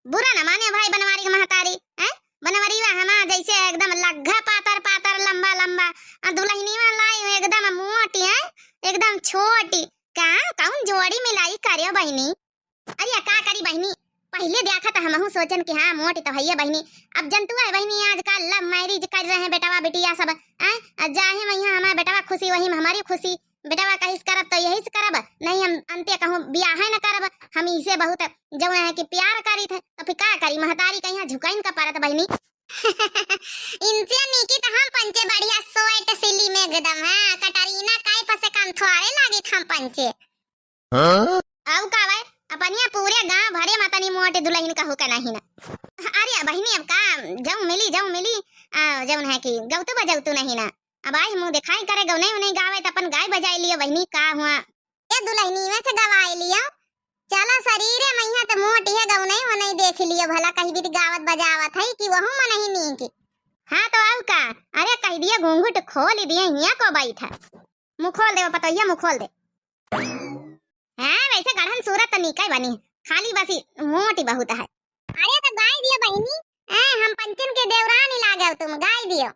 बुरा न माने भाई बनवारी के महतारी हैं। बनवारी वा हमा जैसे एकदम लग्घा पातर पातर लंबा लंबा दुल्हनी वा लाई एकदम मोटी है एकदम छोटी। का कौन जोड़ी मिलाई करे बहनी। अरे का करी बहनी पहले देखा था हमहू सोचन कि हाँ मोटी तो है बहनी। अब जंतु है बहनी आजकल लव मैरिज कर रहे हैं बेटावा बेटिया सब हैं। जाहे वहीं हमारा बेटावा खुशी वहीं हमारी खुशी। बेटावा कहिस करब तो यही से करब नहीं हम अंते कहूँ ब्याह न करब। हम इसे बहुत जो है कि प्यार करी थे तो फिर का करी महतारी कहीं झुकाइन का पारत बहनी। इनसे नीकी तो हम पंचे बढ़िया सोएट सिली में एकदम है कटरीना काई पसे काम थोड़े लागी हम पंचे। अब का भाई अपनिया पूरे गांव भरे मतनी मोटे दुल्हन का होका नहीं ना। अरे बहनी अब का जाऊं मिली जौन है कि गौतु बजौतु नहीं ना। अब आई मुंह दिखाई करे गौने नहीं गावे तो अपन गाय बजाई लियो बहनी का हुआ ये दुल्हनी में से गवाई लियो। चला शरीर है मैया तो मोटी है गौने वो नहीं देख लियो भला कहीं भी गावत बजावत है कि वहु में नहीं नी की। हां तो अब का अरे कह दिया घूंघट खोल दिए हिया को बैठा मुंह खोल दे पतोहिया मुंह खोल दे। हां वैसे गढ़न सूरत तो निकाय बनी खाली बसी मोटी बहुत है। अरे तो गाय दियो बहनी हम पंचन के देवरानी लागे तुम गाय दियो।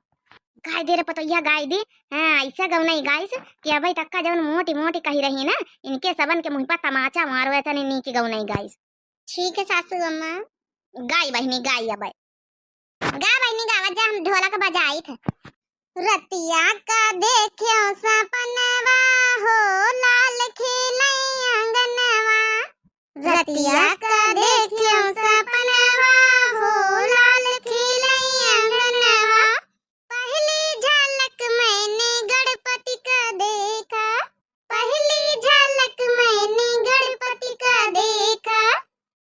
गाय दे रे पतोहिया गाय दे। हां ऐसा गौ नहीं गाय से कि अबे तक का जवन मोटी मोटी कही रही ना इनके सबन के मुंह पर तमाचा मारो ऐसा नहीं की गौ नहीं गाय। ठीक है सासू अम्मा गाय बहनी गाय अबे गा बहनी गावत जा हम ढोलक बजाई थे। रतिया का देखियो सपनवा हो लाल खिलै अंगनवा। रतिया का देखियो सपनवा हो लाल खिलै अंगनवा। पहली झलक मैंने गणपति का देखा। पहली झलक मैंने गणपति का देखा।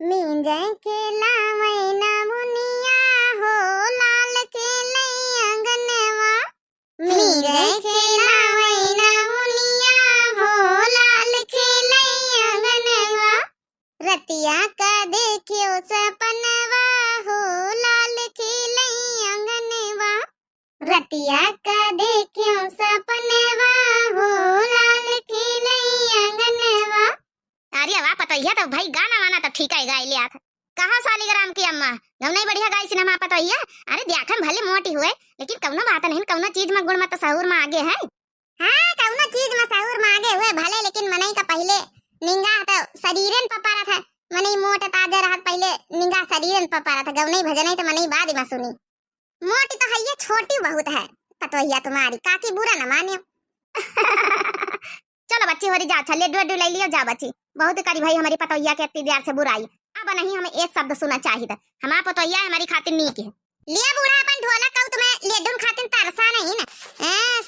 मींजे के लावैना मुनिया हो लाल खिलै अंगनवा। मींजे के लावैना मुनिया हो लाल खिलै अंगनवा। रतिया का देखियो सपनवा हो लाल खिलै अंगनवा। रतिया का देखियो सपनवा हो लाल खिलै अंगनवा। अरे वाह पतोहिया तो भाई गाना वाना तो ठीक है गाय लिया था। कहाँ सालीग्राम की अम्मा गौ नहीं बढ़िया गाय सिनेमा पतोहिया। अरे देखन भले मोटी हुए लेकिन कौनो बात नहीं कौनो चीज में गुण में तो सहूर में आगे है। हाँ कौनो चीज में सहूर में आगे हुए भले लेकिन मनई का पहले निंगा तो शरीरन पपारा था। मनई मोटा ताजा रहत पहले निंगा शरीरन पपारा था गौ नहीं भजन तो मनई बाद में सुनी। मोटी तो है ये छोटी बहुत है पतोहिया तुम्हारी काकी बुरा न मानियो। चलो बच्ची हो रही जा अच्छा लेडू ले लियो जा बच्ची बहुत करी भाई हमारी पतोहिया के इतनी देर से बुराई। अब नहीं हमें एक शब्द सुना चाहिए हमारा पतोहिया हमारी खातिर नीक है। लिया बूढ़ा अपन ढोलक कहू तुम्हें लेडून खातिर तरसा नहीं ना।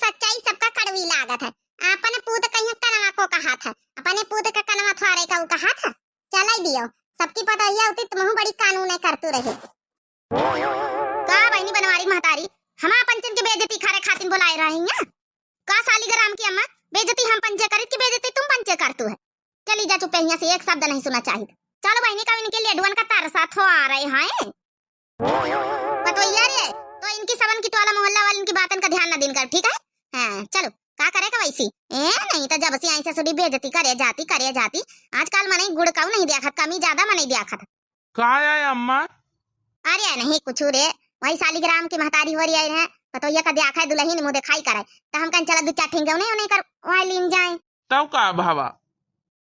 सच्चाई सबका कड़वी लागत है। अपने पूत कहीं कनवा को कहा था अपने पूत का कनवा थोड़े का कहा था। चला दियो सबकी पतोहिया उती तुम बड़ी कानून करतू रहे। का बहनी बनवारी महतारी हमारा पंचन की बेइज्जती खारे खातिर बुलाए रही हैं। का सालीग्राम की अम्मा बेइज्जती हम पंचे करे की बेइज्जती तुम पंचे करतू है। चली जा चुप यहाँ से एक शब्द नहीं सुना चाहिए। चलो बहनी का इनके लेडुअन का तरसा थो आ रहे हैं पतोहिया रे तो इनकी सबन की टोला मोहल्ला वाली इनकी बातन का ध्यान न दिन कर ठीक है। हां चलो का करेगा वैसी नहीं तो जब से आई से सुडी बेइज्जती करे जाती आजकल मने गुड़ काऊ नहीं देखत कमी ज्यादा मने देखत का है अम्मा। अरे नहीं कुछ रे वही सालीग्राम की महतारी हो रही है पतोहिया का देखा है दुल्हन मुंह दिखाई करे तो हम कन चला दो चार ठेंगे नहीं कर वहां लीन जाए तब का भावा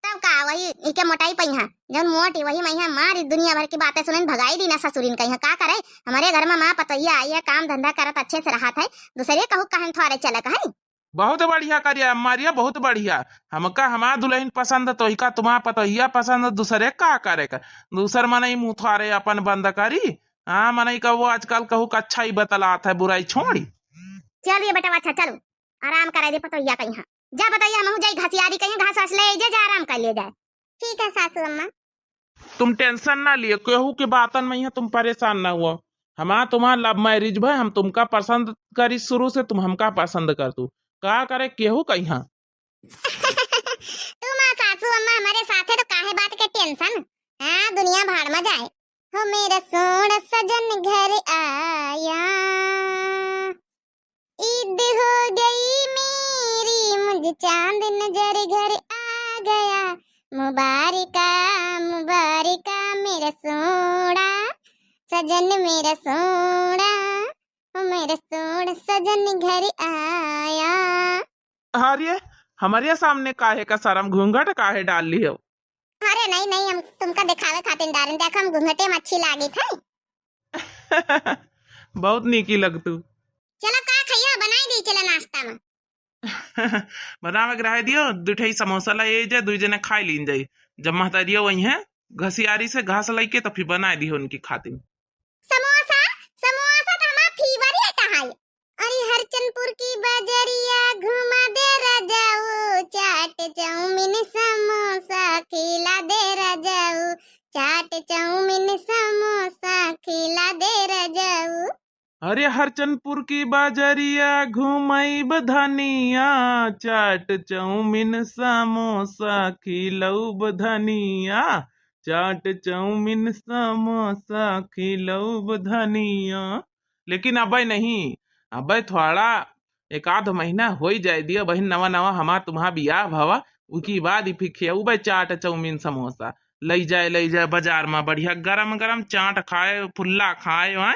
तब का वही इके मोटाई पई है जब मोटी वही मैं मारी दुनिया भर की बातें सुनन भगाई दी ना ससुरिन कहीं का करे हमारे घर में माँ पतोहिया आई है काम धंधा करत अच्छे से रहा था दूसरे कहू कहन थोड़े चले है। बहुत बढ़िया करिया अम्मारिया बहुत बढ़िया। हमका हमारा दुल्हन पसंद तो का तुम्हारा पतोहिया पसंद दूसरे का करेगा दूसर मनई मुँह थारे अपन बंद करी। हाँ मनई का वो आजकल कहू का अच्छा ही बतलात है बुराई छोड़ी। चलिए बेटा अच्छा चलो आराम करा दे पतोहिया कहीं जा बताइए हम जाई घसियारी कहीं घास वास ले जा आराम कर ले जाए। ठीक है सासू अम्मा तुम टेंशन ना लिए केहू के बातन में तुम परेशान ना हुआ। हमारा तुम्हारा लव मैरिज भाई हम तुमका पसंद करी शुरू से तुम हमका पसंद कर तू का करे केहू कहीं। तुम सासू अम्मा हमारे साथ है तो काहे बात के टेंशन। हाँ दुनिया भाड़ में जाए हो मेरा सोना सजन घर आया ईद हो गई मेरी मुझे चांद नजर घर आ गया मुबारका मुबारका मेरा सोना सजन मेरा सोना, मेरा सोना सजन घर आया। अरे हमारे सामने काहे का शर्म घूंघट काहे डाल ली हो? अरे नहीं नहीं, हम तुमका दिखावे खातिर डालें, देखो हम घूंघटे में अच्छी लागी थे। बहुत नीकी लगतू। चलो का खइया, बनाई दी चला नाश्ता में। बनावे रह दियो, दुठई समोसा ला जे दुई जने खाई लीन जाई। जब महतारियो वही है घसियारी से घास लाई के तो फिर बनाई दी उनकी खातिर। समोसा समोसा तो हमारा फेवरेट है। अरे हरचंदपुर की बजरिया घुमा दे राजाऊ, चाट चाउमीन समोसा खिला दे राजाऊ, चाट चाउमीन समोसा खिला दे राजाऊ। अरे हरचंदपुर की बाजरिया घुमई बधनिया, चाट चाउमीन समोसा खिलऊ बधनिया, चाट चाउमीन समोसा खिलऊ बधनिया। लेकिन अब नहीं, अब थोड़ा एक आध महीना हो ही जाए दिया बहन, नवा नवा हमार तुम्हारा बियाह भवा, उसकी बाद ही फिर खेऊ चाट चाउमीन समोसा लई जाए बाजार में, बढ़िया गरम गरम चाट खाए फुल्ला खाए वहाँ।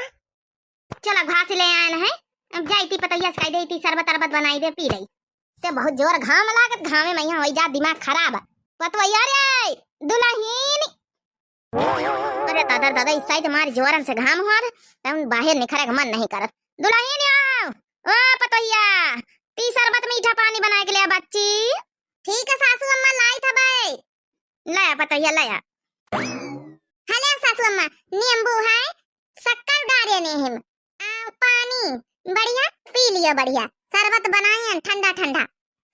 चलो घास ले आए हैं, अब जाई थी पतैया खाई दे थी, शरबत अरबत बनाई दे पी रही। ते बहुत जोर घाम लागत, घामे में यहाँ हो जा दिमाग खराब। पतवैया रे दुल्हन, अरे दादा दादा इस साइड हमारे जोरन से घाम हुआ तब बाहर निखरे का मन नहीं करत। दुल्हन आओ, ओ पतवैया पी शरबत, मीठा पानी बना के ले बच्ची। ठीक है सासू अम्मा, लाई था भाई, लाया पतवैया लाया। हेलो सासू अम्मा, नींबू है, शक्कर डाले नहीं हम, पानी बढ़िया पी लियो, बढ़िया शरबत बनाए ठंडा ठंडा।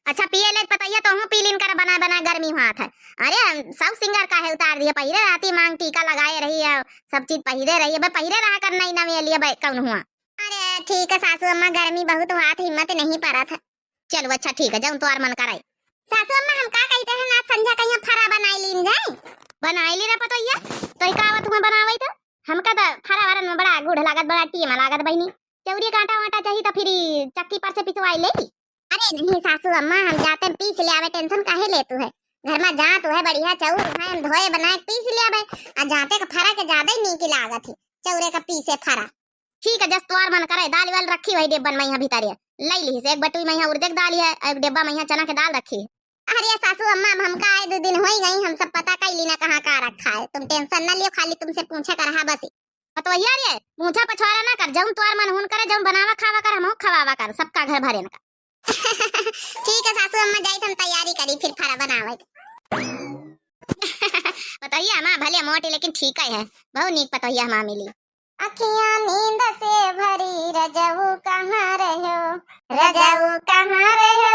अच्छा पिए ले पतैया, तो हूँ पी लिन कर बना बना गर्मी हुआ था। अरे सब सिंगर का है उतार दिया, पहिरे राती मांग टीका लगाए रही है, सब चीज पहिरे रही है, पहिरे रहा करना ही ना में लिए कौन हुआ। अरे ठीक है सासू अम्मा, गर्मी बहुत हुआ था, हिम्मत नहीं पड़ा था। चलो अच्छा ठीक है, जाऊँ तो मन कराई। सासू अम्मा हम का कहते हैं, आज संध्या कहीं फरा बनाई लीन जाए। बनाई ली रे पतैया, तो का तुम्हें बनावे तो हमका तो फरा वरन में बड़ा गुड़ लागत, बड़ा टीम लागत बहनी। चौरी कांटा वाटा चाहिए तो फिर चक्की पर से पिसवाई ले। अरे नहीं सासू अम्मा, हम जाते पीस ले आवे, टेंशन काहे ले तू है, घर में जा तो है बढ़िया चाउर है, हम धोए बनाए पीस ले आवे। आ जाते का फरा के ज्यादा ही नीकी लागत है, चौरे का पीसे फरा। ठीक है जस तोर मन करे, दाल वाल रखी वही डिब्बन में यहाँ भीतर लई ली से, एक बटुई में यहाँ उड़द की दाल है, एक डिब्बा में यहाँ चना की दाल रखी है। अरे सासू अम्मा हमका आए 2 दिन हो ही गई, हम सब पता कर ली ना कहाँ का रखा है, तुम टेंशन ना लियो, खाली तुमसे पूछे कर रहा बस। तो यार पूछा पछवाड़ा ना कर, जाऊं तोर मन हुन करे, जाऊं बनावा खावा कर, हम खवावा कर, सबका घर भरे ना। ठीक है सासू अम्मा, जाई हम तैयारी करी फिर फरा बनावे। पतैया मां भले मोटी लेकिन ठीक है, बहुत नीक पतैया मां मिली। अखियां नींद से भरी रजऊ कहाँ रहो, रजऊ कहाँ रहो,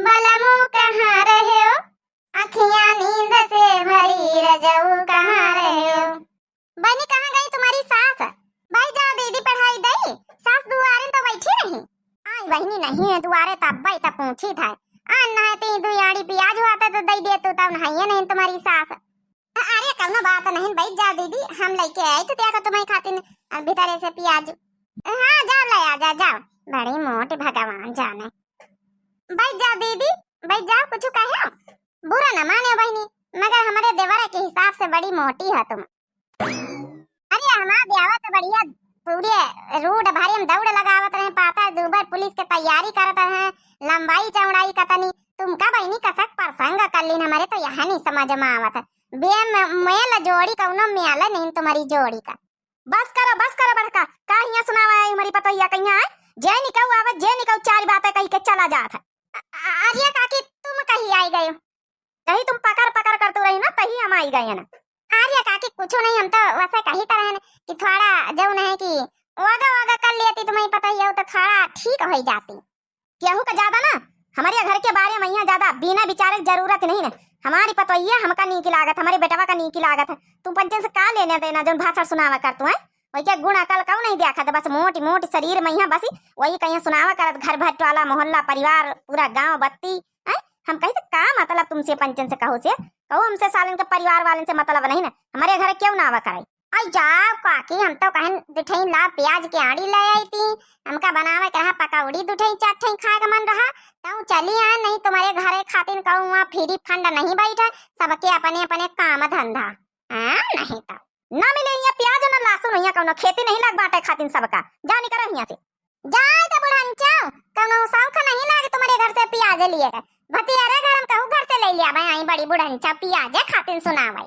बलमू कहाँ रहो, अखियां नींद से भरी रजऊ कहाँ रहो। बनी कहाँ गई तुम्हारी सास? भाई जाओ दीदी पढ़ाई दई, सास दुआरे तो बैठी रही। आई बहनी नहीं है दुआरे, तब भाई तब पूछी था, अन्ना है ती दुयाड़ी प्याज हुआ तो दई दे तू, तब नहीं नहीं तुम्हारी सास। अरे कौनो बात नहीं भाई, जाओ दीदी हम लेके आए तो देखो तुम्हारी खातिर भीतर से प्याज। हाँ जाओ ले आ जा, जाओ बड़ी मोटी भगवान जाने। भाई जाओ दीदी, भाई जाओ, कुछ कहो बुरा न माने बहनी, मगर हमारे देवरे के हिसाब से बड़ी मोटी है तुम। अरे हमारा देवा तो बढ़िया पूरे रूट भारी हम दौड़ लगावत रहे, पाता दुबर पुलिस के तैयारी करत रहे, लंबाई चौड़ाई का तनी तुमका बहनी कसक प्रसंग कर लीन, हमारे तो यहाँ नहीं समझ में आवत बे मेल जोड़ी कौनो मेल नहीं तुम्हारी जोड़ी का। बस करो बड़का, का हिया सुनावा है हमारी पतैया कहिया है, जे निकौ आवत जे निकौ चार बातें कही के चला जात है। अरे काकी तुम कहीं आई गए, कहीं तुम पकड़ पकड़ करते रही ना, तही हम आई गए ना। अरे काकी कुछ नहीं, हम तो वैसे कही तरह कि थोड़ा जो नहीं कि वागा वागा कर लेती, तुम्हें पता ही है तो थोड़ा ठीक हो जाती। केहू का ज्यादा ना हमारे घर के बारे में यहाँ ज्यादा बिना विचारे जरूरत नहीं ना, हमारी पतैया हमका नी की लागत, हमारे बेटवा का नी की लागत है, तुम पंचन से का लेने देना जो भाषण सुनावा कर तू है, वही क्या गुण अकल क्यों नहीं देखा था, बस मोटी मोटी शरीर में यहाँ बस वही कहीं सुनावा करत, घर भर वाला मोहल्ला परिवार पूरा गाँव बत्ती है। हम कही तो का मतलब तुमसे पंचन से कहो से कहो, हमसे सालन के परिवार वाले से मतलब नहीं ना, हमारे घर क्यों ना आवा करे। आई जाओ काकी, हम तो कहन दुठई ला प्याज के आड़ी ले आई थी, हमका बनावे कहा पकौड़ी दुठई चाटई खाए का मन रहा, तो चली आ, नहीं तुम्हारे घरे खातिर कहूँ वहाँ फ्री फंड नहीं बैठा, सबके अपने अपने काम धंधा। हाँ नहीं तो ना मिले यहाँ प्याज ना लहसुन यहाँ कौनो खेती नहीं लग बाटे खातिन सबका जा निकल यहाँ से जाए तो बुढ़ांचा कौनो शौक नहीं लागे तुम्हारे घर से प्याज लिए भतियारे घर हम कहूँ घर से ले लिया भाई आई बड़ी बुढ़ांचा प्याज खातिन सुनावे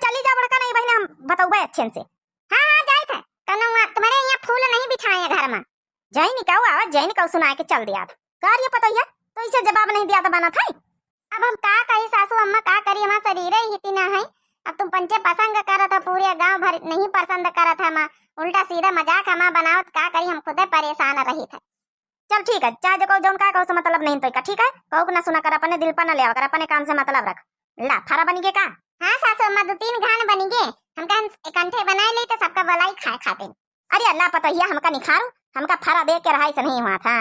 चली जा बड़का नहीं बहन हम बताऊबे अच्छे से हाँ हाँ जाए थे कौनो तुम्हारे यहाँ फूल नहीं बिछाए घर में जय निकाओ आवाज जय निकाओ सुना के चल दिया कार्य पता है तो इसे जवाब नहीं दिया तो बना था अब हम का कही सासू अम्मा का करी हमारा शरीर ही इतना है अब तुम पंचे पसंद करा था पूरे गांव भर नहीं पसंद करा था माँ उल्टा सीधा मजाक हमारा बनाओ का करी हम खुद परेशान रही थे चल ठीक है चाहे जो जोन का कहो मतलब नहीं तो ठीक है कहो ना सुना कर अपने दिल पर न ले कर अपने काम से मतलब रख ला फारा बनी के का हाँ सासू अम्मा 2-3 घान बनी गे हम इकट्ठे बनाए ली तो सबका भलाई खाए खाते अरे अल्लाह पता है हमका निखारू हमका फारा देख के रहाई से नहीं हुआ था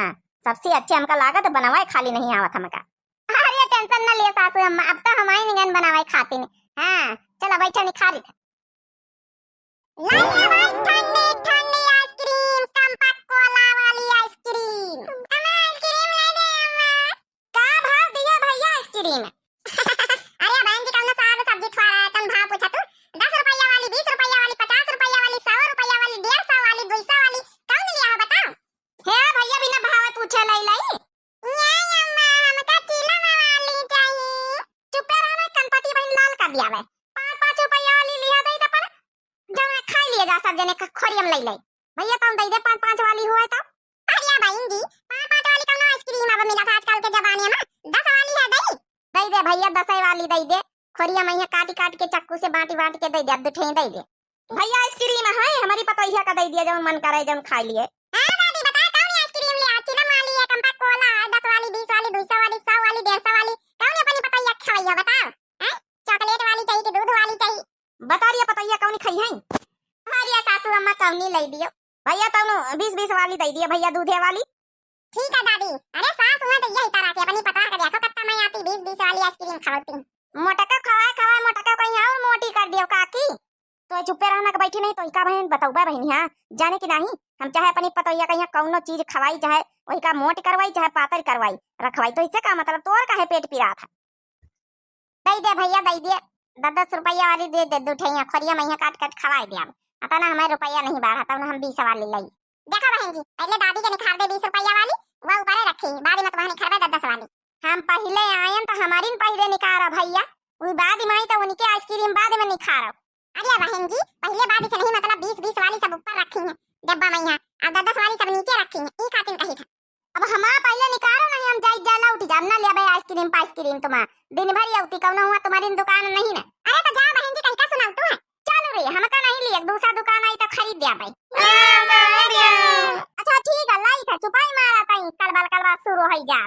सबसे अच्छे हमका लागत बनवाए खाली नहीं आवत हमका अरे टेंशन न ले सासू अम्मा अब तो हमारी निगन बनावाए खाती नहीं हाँ चलो बैठा निखारी था लाइया भाई ठंडी ठंडी आइसक्रीम कंपक कोला वाली आइसक्रीम अम्मा आइसक्रीम ले दे अम्मा का भाव दिया भैया आइसक्रीम अरे बहन जी कौन साग सब्जी खा रहा है कौन भाव पूछा तू 10 रुपया वाली 20 रुपया वाली 50 रुपया वाली 100 रुपया वाली 150 वाली 200 वाली कौन लिया हो बताओ हे भैया बिना भाव पूछे लाई लाई नहीं अम्मा हमका चीला वाली चाहिए चुप रहना कनपटी बहन लाल कर दिया वे 5-5 रुपया वाली लिया दे तो पर जब खा लिया जा सब जने खोरियम लई लई भैया कौन दे दे 5-5 वाली हुआ तो अरे बहन जी 5-5 वाली कौन आइसक्रीम अब मिला था आजकल के जमाने में 10 वाली है दे दे भैया 10 वाली दे दे खोरिया मैया काट के चाकू से बाटी के दे दे दुठे दे दे भैया आइसक्रीम है हमारी पतोहिया का दे दिया जौन मन करे जौन खा लिए हां दादी बता कौन आइसक्रीम ले चिलम वाली है कंपक कोला है 10 वाली 20 वाली 200 वाली 100 वाली 150 वाली कौन अपनी पतोहिया खवाइया बताओ हैं चॉकलेट वाली चाहिए कि दूध वाली चाहिए बता रही है पतोहिया कौन खाई है हरिया सासू अम्मा कौन ले दियो भैया तौनो 20-20 वाली दे दिए भैया दूधे वाली ठीक है दादी अरे सास हुआ तो यही तरह के अपनी पता कर देखो कितना मैं आती 20-20 वाली आइसक्रीम खाती मोटका खवाए मोटका कहीं और मोटी कर दियो काकी तो चुप्पे रहना के बैठी नहीं तो इका बहन बताऊबा बहन हां जाने की नहीं हम चाहे अपनी पतोहिया कहीं कौनो चीज खवाई चाहे वही का मोट करवाई चाहे पातर करवाई रखवाई तो इससे का मतलब तोर काहे पेट पी रहा था दे दे भैया दे दे 10 रुपया वाली दे दे दुठैया खोरिया मैया काट खवाई दिया आता ना हमारे रुपया नहीं बढ़ा तब हम 20 वाली लई देखो बहन जी पहले दादी के निखार दे 20 रुपया वाली वो ऊपर रखी बाद में तुम्हारी निखार 10 वाली हम पहले आयन तो हमारी पहले निखारा भैया उस बाद में आई तो उनके आइसक्रीम बाद में निखारा अरे बहन जी पहले बाद से नहीं मतलब 20-20 वाली सब ऊपर रखी है डब्बा में यहाँ अब 10 वाली सब नीचे रखी है ई खातिन कही था अब हमारा पहले निकालो नहीं हम जाई जाला उठ जाम ना ले भाई आइसक्रीम तुम दिन भर ही उठी कौन हुआ तुम्हारी दुकान नहीं ना अरे तो जा बहन जी कहीं का सुनाऊ तू है चलो रे हमका नहीं लिए दूसरा दुकान आई तो खरीद दिया भाई अच्छा ठीक है लाई था चुपाई मारा था कलबल शुरू हो जा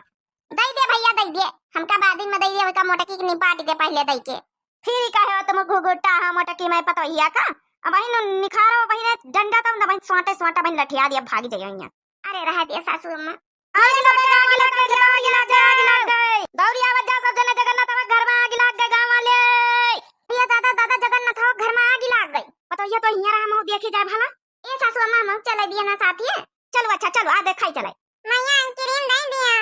दे दे भैया दे दे हमका बाद में दे दे का मोटकी की निपाट दे पहले दे के फिर कहे तुम घुघुटा हम मोटकी मैं पतोहिया का अब बहन निखारो बहन डंडा तो बहन सोटे बहन लठिया दिया भाग जाइयो यहां अरे रह दिया सासू अम्मा आग लग गई दौड़ी आवाज जा सब जने जगन्नाथ घर में आग लग गई गांव वाले भैया दादा जगन्नाथ घर में आग लग गई पतोहिया तो यहां हम देखे जाए भला ए सासू अम्मा हम चले दिया ना साथी चलो अच्छा चलो आ देखाई चले मैया आइसक्रीम दे दिया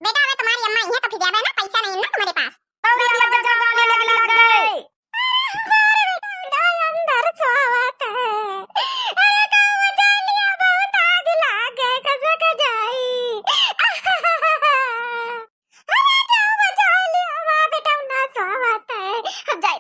बेटा वे तुम्हारी अम्मा यहां तो फिर जाबे ना पैसा नहीं ना तुम्हारे पास दौड़ी आवाज जा गाली लग गई अरे बेटा अंदर सोवत है अरे गांव जालिया बहुत आग लग गए कैसे के जाई अरे गांव जालिया मां बेटा ना सोवत है अब जाए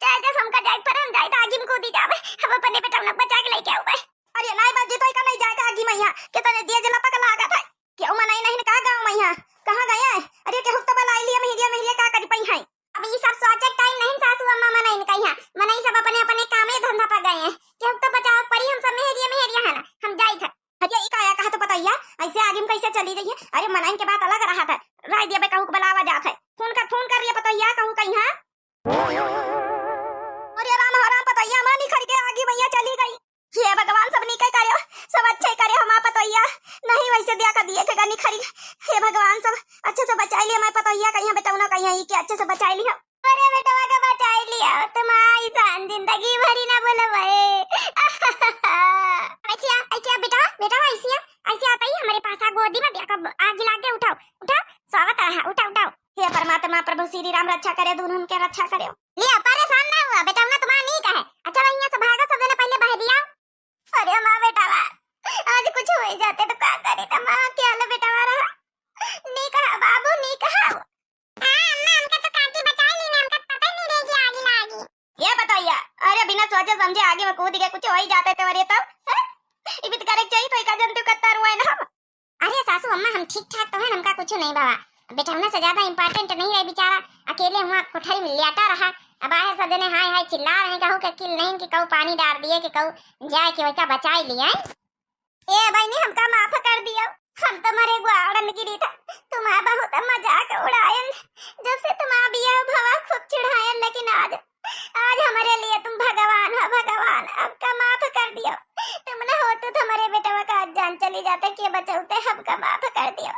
चाहे हमका जाए पर हम जाए आगे में कूदी जावे हम अपने बेटा ना बचा के लेके आवे अरे नहीं बाजी तो का नहीं जाएगा आगे में यहां कितने दिए जला पक लागा था क्यों मनाई नहीं का गांव में यहां कहां गया है अरे के हुक्ता लाई लिया महिरिया का करी पई है अब ये सब सोचे टाइम नहीं सासू अम्मा मनाई का यहां मनाई सब अपने अपने काम में धंधा पर गए हैं के हुक्ता बचाओ परी हम सब महिरिया है ना हम जाई था अरे ई काया कहा तो बताइए ऐसे आगे में कैसे चली रही है अरे मनाई के बात अलग रहा था राय दिया बे कहू के बुलावा जात है फोन कर रही है बताइए कहू कहीं हां अरे राम बताइए मानी खड़ के आगे भैया चली गई हे भगवान सब नहीं करे सब अच्छे करे हम पतोहिया नहीं वैसे दिया कर दिए थे खरी हे भगवान सब अच्छे से बचा लिया मैं पतोहिया कहीं बेटा ना कहीं के अच्छे से बचा लिया अरे बेटा का बचा लिया तुम्हारी जान जिंदगी भरी ना बोलो भाई अच्छा बेटा ऐसे आता ही हमारे पास आ गोदी में दिया आग लग गया उठाओ स्वागत रहा उठाओ हे परमात्मा प्रभु श्री राम रक्षा करे दोनों के रक्षा करे लिया परेशान ना हुआ बेटा ना तुम्हारा नहीं कहे अच्छा भैया समझे आगे में कूद गए कुछ हो ही जाते थे और ये तब ये भी तो करे चाहिए तो का जनते कत्ता रुआ है ना। अरे सासू अम्मा हम ठीक ठाक तो है, हमका कुछ नहीं बाबा। बेटा से ज्यादा इंपॉर्टेंट नहीं है बेचारा, अकेले हुआ कोठरी में लेटा रहा। अब आए सब जने हाय हाय चिल्ला रहे, कहूँ के किल नहीं कि कहूँ पानी डाल दिए कि कहूँ जाए कि वैसा बचाई लिया। ए भाई ने हमका माफ कर दिया, हम तुम्हारे गुआड़न गिरी था, तुम्हारा बहुत मजाक उड़ायन, जब से तुम आ बिया भवा खूब चिढ़ायन, लेकिन आज आज हमारे लिए तुम भगवान हो भगवान, हमका माफ कर दियो। तुम ना हो तो हमारे बेटा का जान चली जाते के बचाते, हमका माफ कर दियो।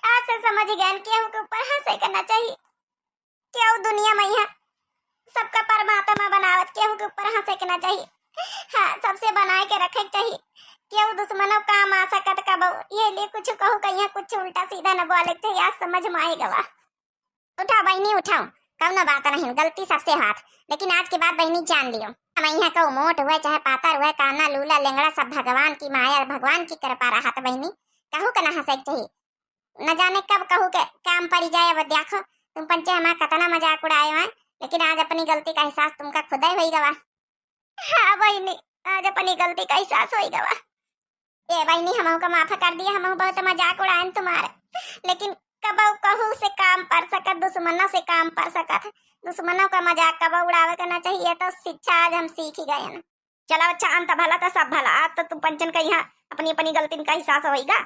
आज से समझ गए कि हमके ऊपर हंसे करना चाहिए, क्यों दुनिया में यहाँ सबका परमात्मा बनावत के हमके ऊपर हंसे करना चाहिए। हाँ सबसे बनाए के रखे चाहिए, क्यों दुश्मनों काम आ सकत का बहु ये लिए कुछ कहूँ कहीं कुछ उल्टा सीधा न बोले चाहिए। आज समझ में आई गवा। उठाओ बहनी उठाओ, कौन बात नहीं, गलती सबसे हाथ, लेकिन आज के बाद बहनी जान लियो मैं यहाँ कहूँ मोट हुए चाहे पातर हुए, काना लूला लेंगड़ा सब भगवान की माया भगवान की कृपा रहा। तो बहनी कहूँ का ना हंसे चाहिए, न जाने कब कहूँ के काम पड़ जाए। अब देखो तुम पंचे हमारा कतना मजाक उड़ाए हैं, लेकिन आज अपनी गलती का एहसास तुमका खुदा ही होई गवा। हाँ बहनी आज अपनी गलती का एहसास होई गवा। ए बहनी हमहू का माफ कर दिया, हमहू बहुत मजाक उड़ाए तुम्हारे, लेकिन कब कहू से काम पर सकत, दुश्मनों से काम पर सकत, दुश्मनों का मजाक कब उड़ावे करना चाहिए। तो शिक्षा आज हम सीख ही गए ना। चलो अच्छा अंत भला तो सब भला, आज तो तुम पंचन का यहाँ अपनी अपनी गलती का एहसास होगा।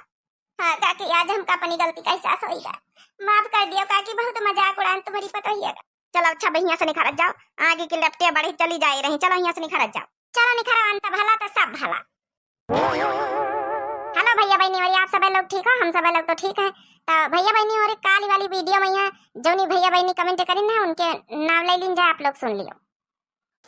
हाँ काकी आज हमका अपनी गलती का एहसास होगा, माफ कर दियो काकी, बहुत मजाक उड़ाए तुम्हारी पता ही है। चलो अच्छा भैया से निखरत जाओ, आगे की लपटे बड़ी चली जा रही, चलो यहाँ से निखरत जाओ, चलो निखरा अंत भला तो सब भला। हेलो भैया बहनी और आप सब लोग ठीक हो, हम सब लोग तो ठीक है। तो भैया बहनी और काली वाली वीडियो में यहाँ जो नहीं भैया बहनी कमेंट करी ना उनके नाम ले लीजिए, आप लोग सुन लियो।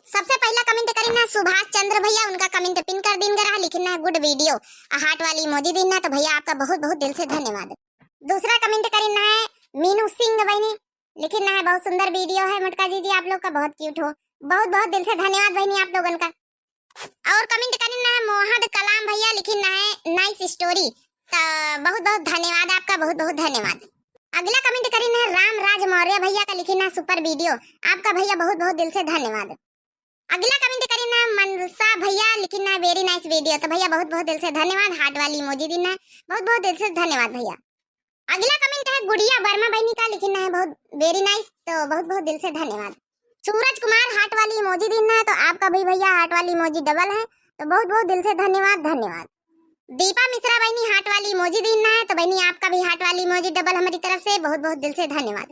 सबसे पहला कमेंट करी ना सुभाष चंद्र भैया, उनका कमेंट पिन कर दिन रहा, लिखना है गुड वीडियो हार्ट वाली इमोजी दिन ना, तो भैया आपका बहुत बहुत दिल से धन्यवाद। दूसरा कमेंट करना है मीनू सिंह बहनी, लिखना है बहुत सुंदर वीडियो है मटका जी आप लोग का बहुत क्यूट हो, बहुत बहुत दिल से धन्यवाद बहनी आप लोगों का। और कमेंट करना है मोहम्मद कलाम भैया, लिखना है नाइस स्टोरी, तो बहुत बहुत धन्यवाद आपका, बहुत बहुत धन्यवाद। अगला कमेंट करना है राम राज मौर्य भैया का, लिखना है सुपर वीडियो, आपका भैया बहुत बहुत दिल से धन्यवाद। अगला कमेंट करना है मनसा भैया, लिखना है वेरी नाइस वीडियो, तो भैया बहुत बहुत दिल से धन्यवाद, हार्ट वाली इमोजी देना, बहुत बहुत दिल से धन्यवाद भैया। अगला कमेंट है गुड़िया वर्मा बहनी का, लिखना है बहुत वेरी नाइस, तो बहुत बहुत दिल से धन्यवाद। सूरज कुमार हार्ट वाली इमोजी देना है, तो आपका भी भैया हार्ट वाली इमोजी डबल है, तो बहुत बहुत दिल से धन्यवाद धन्यवाद। दीपा मिश्रा बहनी हार्ट वाली इमोजी देना है, तो बहनी आपका भी हार्ट वाली इमोजी डबल हमारी तरफ से, बहुत बहुत दिल से धन्यवाद।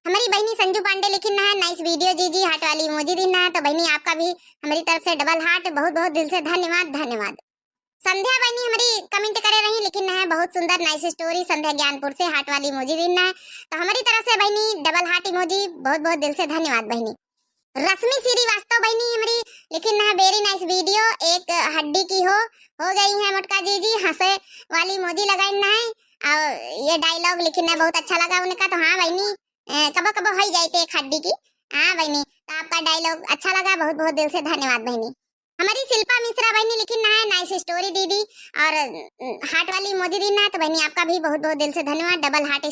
हमारी बहनी संजू पांडे लिखना है नाइस वीडियो जी हार्ट वाली इमोजी देना है, तो बहनी आपका भी हमारी तरफ से डबल हार्ट, बहुत बहुत दिल से धन्यवाद धन्यवाद। संध्या बहनी हमारी कमेंट करे रही, लिखना है बहुत सुंदर नाइस स्टोरी, संध्या ज्ञानपुर से हार्ट वाली इमोजी देना है, तो हमारी तरफ से बहनी डबल हार्ट इमोजी, बहुत बहुत दिल से धन्यवाद बहनी। रश्मि श्रीवास्तव बहनी हमारी लिखना है वेरी नाइस वीडियो, एक हड्डी की हो गई है मोटका जी हंसे वाली इमोजी लगाना है, और ये डायलॉग लिखना बहुत अच्छा लगा उनका, तो हाँ बहनी कबो कबो हो जाते एक हड्डी की, हाँ बहनी तो आपका डायलॉग अच्छा लगा, बहुत बहुत दिल से धन्यवाद बहनी। हमारी शिल्पा मिश्रा बहनी लिखना है नाइस स्टोरी दीदी, और हार्ट वाली इमोजी देना है, तो बहनी आपका भी बहुत बहुत दिल से धन्यवाद, डबल हार्ट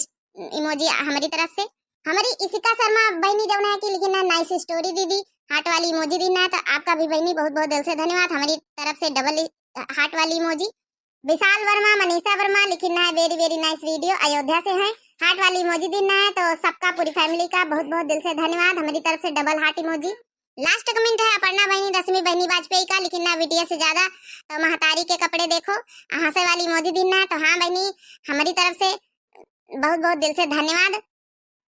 इमोजी हमारी तरफ से। हमारी इशिका शर्मा बहनी जो है कि लिखना नाइस स्टोरी दीदी, हार्ट वाली इमोजी देना है, तो आपका भी बहनी बहुत बहुत दिल से धन्यवाद, हमारी तरफ से डबल हार्ट वाली इमोजी। विशाल वर्मा मनीषा वर्मा लिखना है very very nice video, Ayodhya से है, हार्ट वाली इमोजी देना है, तो सबका पूरी फैमिली का बहुत बहुत दिल से धन्यवाद, हमारी तरफ से double heart emoji. Last comment है अपर्णा बहनी रश्मि बहनी वाजपेयी का, लिखना वीडियो से ज्यादा तो महतारी के कपड़े देखो, हंसे वाली इमोजी देना है, तो हाँ बहनी हमारी तरफ से बहुत बहुत दिल से धन्यवाद।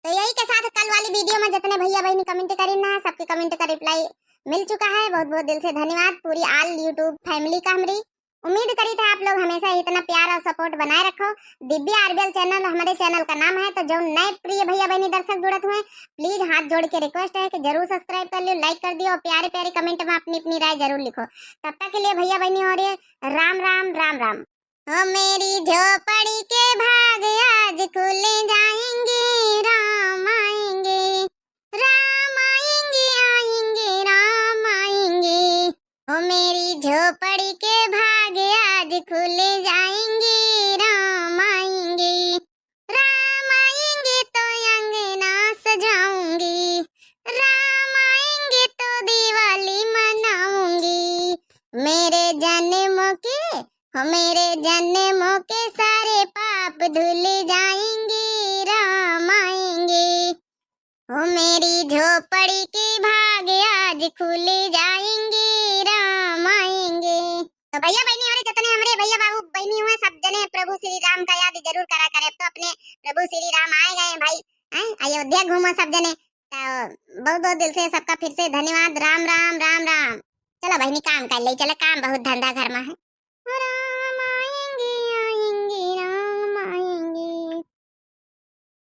तो यही के साथ कल वाली वीडियो में जितने भैया बहनी कमेंट करना है सबके कमेंट का रिप्लाई मिल चुका है, बहुत बहुत दिल से धन्यवाद पूरी आल यूट्यूब फैमिली का। हमारी उम्मीद करी था आप लोग हमेशा इतना प्यार और सपोर्ट बनाए रखो। दिव्या आरबीएल चैनल हमारे चैनल का नाम है, तो जो नए प्रिय भैया बहनी दर्शक जुड़त हुए प्लीज हाथ जोड़ के रिक्वेस्ट है कि जरूर सब्सक्राइब कर लियो, लाइक कर दियो और प्यारे प्यारे कमेंट में अपनी अपनी राय जरूर लिखो। तब तक के लिए भैया बहनी और राम राम राम राम। ओ मेरी झोपड़ी के भाग आज खुल जाएंगे, राम आएंगे, राम आएंगे, आएंगे राम आएंगे। ओ मेरी झोपड़ी के भाग आज खुल जाएंगे, राम आएंगे, राम आएंगे तो अंगना सजाऊंगी, राम आएंगे तो दिवाली मनाऊंगी। जन्मों के, हो मेरे जन्मों के सारे पाप धुल जाएंगे, राम आएंगे। हो मेरी झोपड़ी के भाग आज खुल जाएंगे, राम आएंगे। तो भैया बहनी हमारे जितने हमारे भैया बाबू बहनी हुए सब जने प्रभु श्री राम का याद जरूर करा करे। तो अपने प्रभु श्री राम आए गए भाई, अयोध्या घूमो सब जने। तो बहुत बहुत दिल से सबका फिर से धन्यवाद। राम राम राम राम। चलो बहनी काम कर ले, चलो काम बहुत धंधा घर में है।